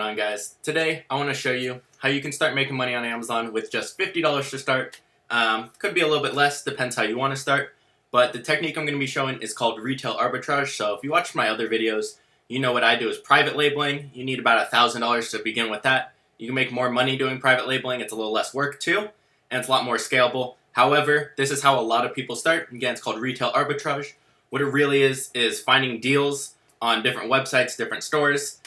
On guys, today I want to show you how you can start making money on Amazon with just $50 to start. Could be a little bit less, depends how you want to start, but the technique I'm going to be showing is called retail arbitrage. So if you watch my other videos, you know what I do is private labeling. You need about $1,000 to begin with that. You can make more money doing private labeling. It's a little less work too, and it's a lot more scalable. However, this is how a lot of people start. Again, it's called retail arbitrage. What it really is finding deals on different websites, different stores,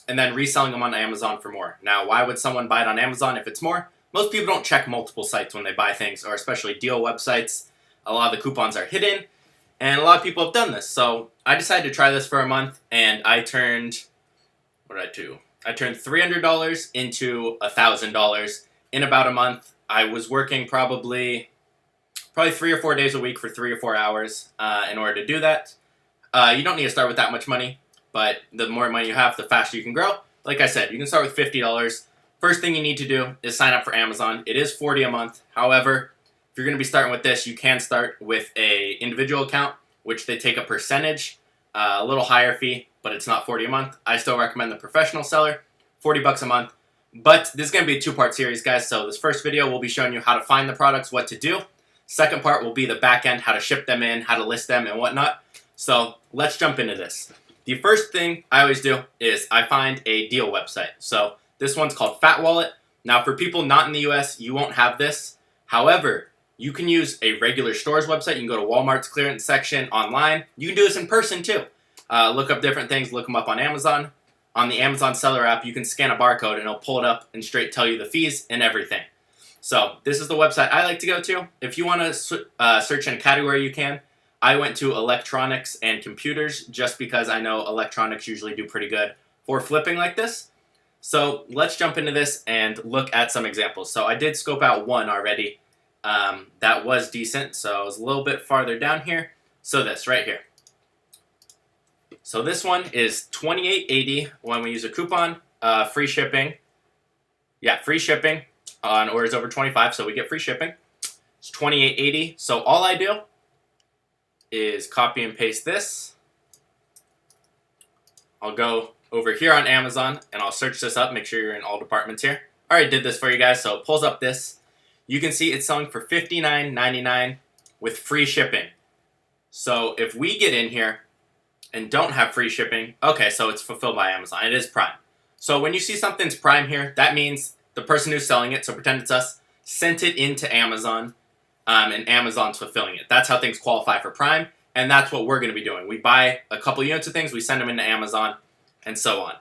and then reselling them on Amazon for more. Now, why would someone buy it on Amazon if it's more? Most people don't check multiple sites when they buy things, or especially deal websites. A lot of the coupons are hidden, and a lot of people have done this. So I decided to try this for a month, and I turned, what did I do? I turned $300 into $1,000 in about a month. I was working probably 3 or 4 days a week for 3 or 4 hours in order to do that. You don't need to start with that much money, but the more money you have, the faster you can grow. Like I said, you can start with $50. First thing you need to do is sign up for Amazon. It is $40 a month. However, if you're going to be starting with this, you can start with an individual account, which they take a percentage, a little higher fee, but it's not $40 a month. I still recommend the professional seller, $40 a month. But this is going to be a 2-part series, guys. So this first video will be showing you how to find the products, what to do. Second part will be the back end, how to ship them in, how to list them, and whatnot. So let's jump into this. The first thing I always do is I find a deal website. So this one's called Fat Wallet. Now for people not in the US, you won't have this. However, you can use a regular store's website. You can go to Walmart's clearance section online. You can do this in person too. Look up different things, look them up on Amazon. On the Amazon seller app, you can scan a barcode and it'll pull it up and straight tell you the fees and everything. So this is the website I like to go to. If you want to search in a category, you can. I went to electronics and computers just because I know electronics usually do pretty good for flipping like this. So let's jump into this and look at some examples. So I did scope out one already. That was decent, so I was a little bit farther down here. So this right here. So this one is $28.80 when we use a coupon, free shipping. Yeah, free shipping on orders over 25, so we get free shipping. It's $28.80. So all I do is copy and paste this. I'll go over here on Amazon and I'll search this up, make sure you're in all departments here. I already did this for you guys, so it pulls up this. You can see it's selling for $59.99 with free shipping. So if we get in here and don't have free shipping, okay, so it's fulfilled by Amazon. It is Prime. So when you see something's Prime here, that means the person who's selling it, so pretend it's us, sent it into Amazon. And Amazon's fulfilling it. That's how things qualify for Prime, and that's what we're going to be doing. We buy a couple units of things, we send them into Amazon, and so on.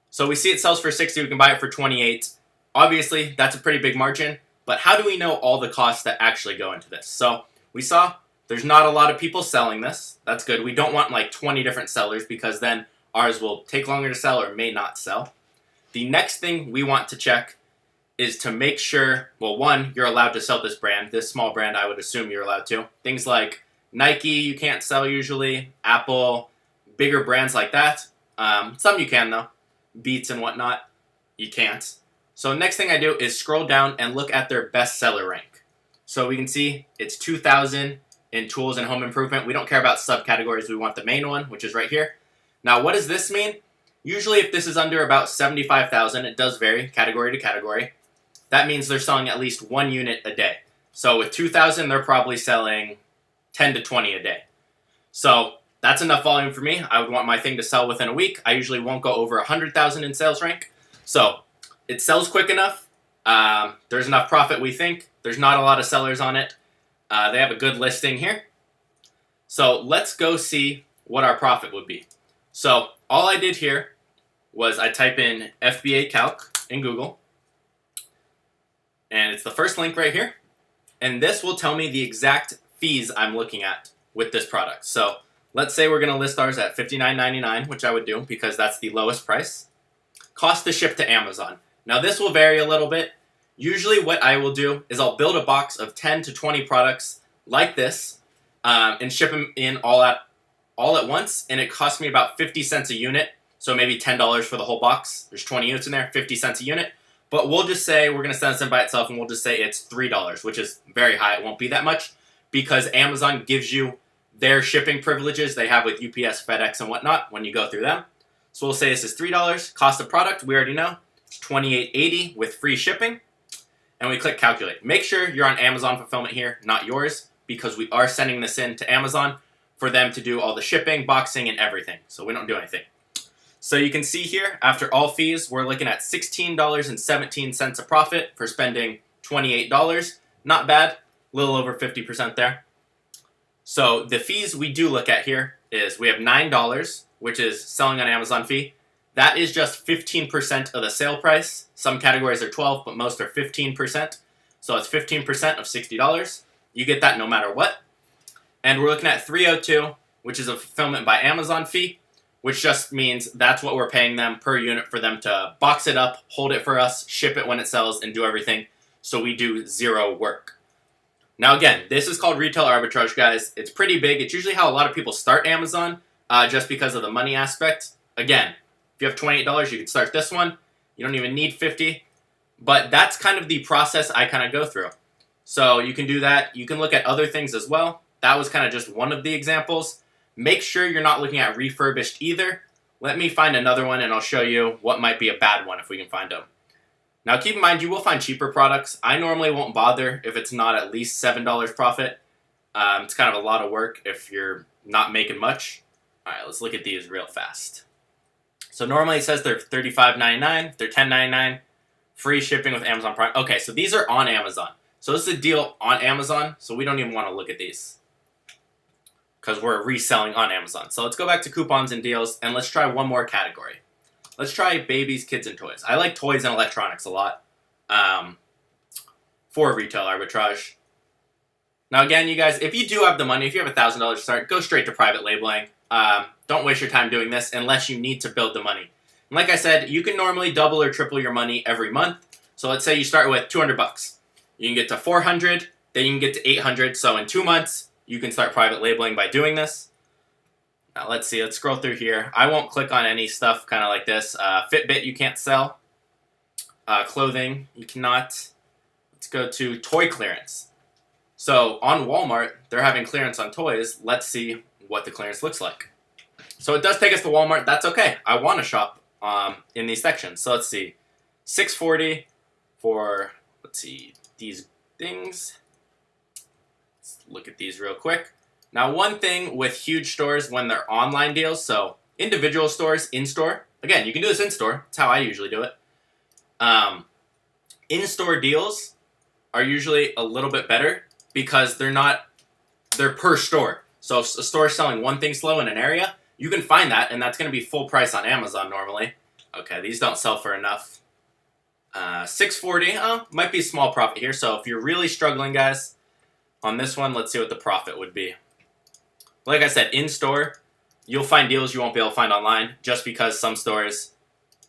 So we see it sells for $60, we can buy it for $28. Obviously, that's a pretty big margin, but how do we know all the costs that actually go into this? So we saw there's not a lot of people selling this. That's good. We don't want like 20 different sellers because then ours will take longer to sell or may not sell. The next thing we want to check is to make sure, well, one, you're allowed to sell this brand. This small brand, I would assume you're allowed to. Things like Nike, you can't sell usually. Apple, bigger brands like that. Some you can, though. Beats and whatnot, you can't. So next thing I do is scroll down and look at their bestseller rank. So we can see it's 2,000 in tools and home improvement. We don't care about subcategories. We want the main one, which is right here. Now, what does this mean? Usually, if this is under about 75,000, it does vary category to category. That means they're selling at least 1 unit a day. So with 2,000, they're probably selling 10 to 20 a day. So that's enough volume for me. I would want my thing to sell within a week. I usually won't go over 100,000 in sales rank. So it sells quick enough. There's enough profit, we think. There's not a lot of sellers on it. They have a good listing here. So let's go see what our profit would be. So all I did here was I type in FBA Calc in Google. And it's the first link right here. And this will tell me the exact fees I'm looking at with this product. So let's say we're going to list ours at $59.99, which I would do because that's the lowest price. Cost to ship to Amazon. Now this will vary a little bit. Usually what I will do is I'll build a box of 10 to 20 products like this and ship them in all at once. And it costs me about 50 cents a unit. So maybe $10 for the whole box. There's 20 units in there, 50 cents a unit. But we'll just say we're going to send this in by itself, and we'll just say it's $3, which is very high. It won't be that much because Amazon gives you their shipping privileges they have with UPS, FedEx, and whatnot when you go through them. So we'll say this is $3. Cost of product, we already know. It's $28.80 with free shipping. And we click calculate. Make sure you're on Amazon fulfillment here, not yours, because we are sending this in to Amazon for them to do all the shipping, boxing, and everything. So we don't do anything. So you can see here, after all fees, we're looking at $16.17 a profit for spending $28. Not bad, a little over 50% there. So the fees we do look at here is we have $9, which is selling on Amazon fee. That is just 15% of the sale price. Some categories are 12, but most are 15%. So it's 15% of $60. You get that no matter what. And we're looking at $302, which is a fulfillment by Amazon fee, which just means that's what we're paying them per unit for them to box it up, hold it for us, ship it when it sells, and do everything. So we do zero work. Now again, this is called retail arbitrage, guys. It's pretty big. It's usually how a lot of people start Amazon, just because of the money aspect. Again, if you have $28, you can start this one. You don't even need $50. But that's kind of the process I kind of go through. So you can do that. You can look at other things as well. That was kind of just one of the examples. Make sure you're not looking at refurbished either. Let me find another one and I'll show you what might be a bad one if we can find them. Now keep in mind, you will find cheaper products. I normally won't bother if it's not at least $7 profit. It's kind of a lot of work if you're not making much. All right, let's look at these real fast. So normally it says they're $35.99, they're $10.99, free shipping with Amazon Prime. Okay, so these are on Amazon. So this is a deal on Amazon, so we don't even want to look at these because we're reselling on Amazon. So let's go back to coupons and deals, and let's try one more category. Let's try babies, kids, and toys. I like toys and electronics a lot for retail arbitrage. Now again, you guys, if you do have the money, if you have $1,000 to start, go straight to private labeling. Don't waste your time doing this unless you need to build the money. And like I said, you can normally double or triple your money every month. So let's say you start with $200. You can get to $400, then you can get to $800. So in 2 months, you can start private labeling by doing this. Now let's see, let's scroll through here. I won't click on any stuff kind of like this. Fitbit you can't sell. Clothing you cannot. Let's go to toy clearance. So on Walmart, they're having clearance on toys. Let's see what the clearance looks like. So it does take us to Walmart. That's okay. I want to shop in these sections. So let's see. $6.40 for, let's see, these things. Let's look at these real quick. Now, one thing with huge stores when they're online deals, so individual stores, in-store. Again, you can do this in-store. That's how I usually do it. In-store deals are usually a little bit better because they're per store. So if a store is selling one thing slow in an area, you can find that, and that's going to be full price on Amazon normally. Okay, these don't sell for enough. $6.40, oh, might be a small profit here. So if you're really struggling, guys, on this one, let's see what the profit would be. Like I said, in-store, you'll find deals you won't be able to find online just because some stores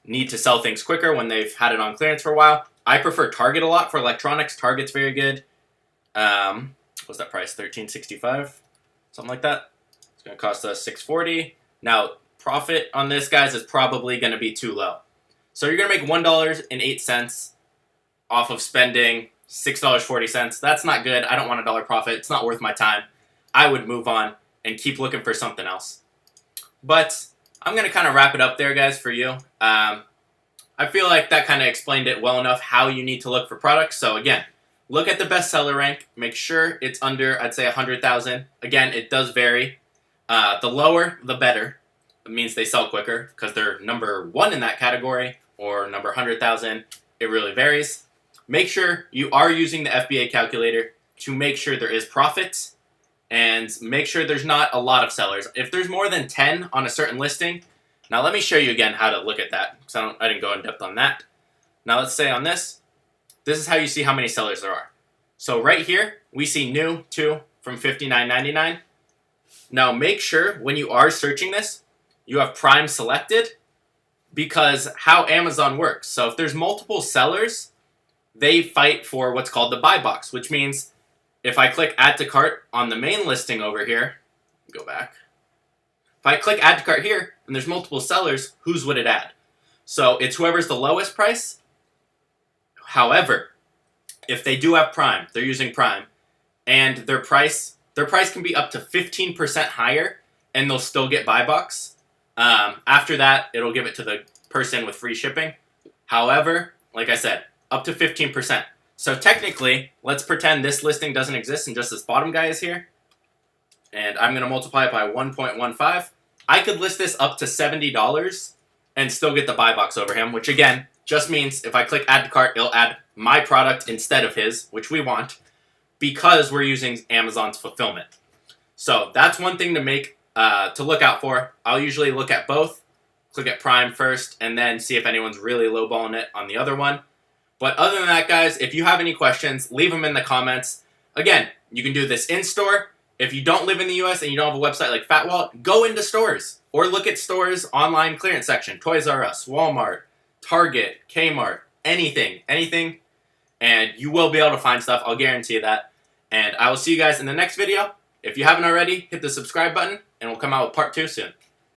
need to sell things quicker when they've had it on clearance for a while. I prefer Target a lot for electronics. Target's very good. What's that price? $13.65? Something like that. It's going to cost us $6.40. Now, profit on this, guys, is probably going to be too low. So you're going to make $1.08 off of spending $6.40. That's not good. I don't want $1 profit. It's not worth my time. I would move on and keep looking for something else. But I'm going to kind of wrap it up there, guys, for you. I feel like that kind of explained it well enough how you need to look for products. So again, look at the bestseller rank. Make sure it's under, I'd say, 100,000. Again, it does vary. The lower, the better. It means they sell quicker because they're number 1 in that category or number 100,000. It really varies. Make sure you are using the FBA calculator to make sure there is profit. And make sure there's not a lot of sellers. If there's more than 10 on a certain listing, now let me show you again how to look at that because I didn't go in depth on that. Now let's say on this is how you see how many sellers there are. So right here, we see new 2 from $59.99. Now make sure when you are searching this, you have Prime selected because how Amazon works. So if there's multiple sellers, they fight for what's called the buy box, which means if I click add to cart on the main listing over here, go back. If I click add to cart here and there's multiple sellers, whose would it add? So it's whoever's the lowest price. However, if they do have Prime, they're using Prime, and their price can be up to 15% higher and they'll still get buy box. After that, it'll give it to the person with free shipping. However, like I said, up to 15%. So technically, let's pretend this listing doesn't exist and just this bottom guy is here. And I'm going to multiply it by 1.15. I could list this up to $70 and still get the buy box over him, which again, just means if I click add to cart, it'll add my product instead of his, which we want, because we're using Amazon's fulfillment. So that's one thing to make to look out for. I'll usually look at both, click at Prime first, and then see if anyone's really lowballing it on the other one. But other than that, guys, if you have any questions, leave them in the comments. Again, you can do this in-store. If you don't live in the US and you don't have a website like Fat Wallet, go into stores or look at stores online clearance section, Toys R Us, Walmart, Target, Kmart, anything, and you will be able to find stuff. I'll guarantee you that. And I will see you guys in the next video. If you haven't already, hit the subscribe button, and we'll come out with part 2 soon.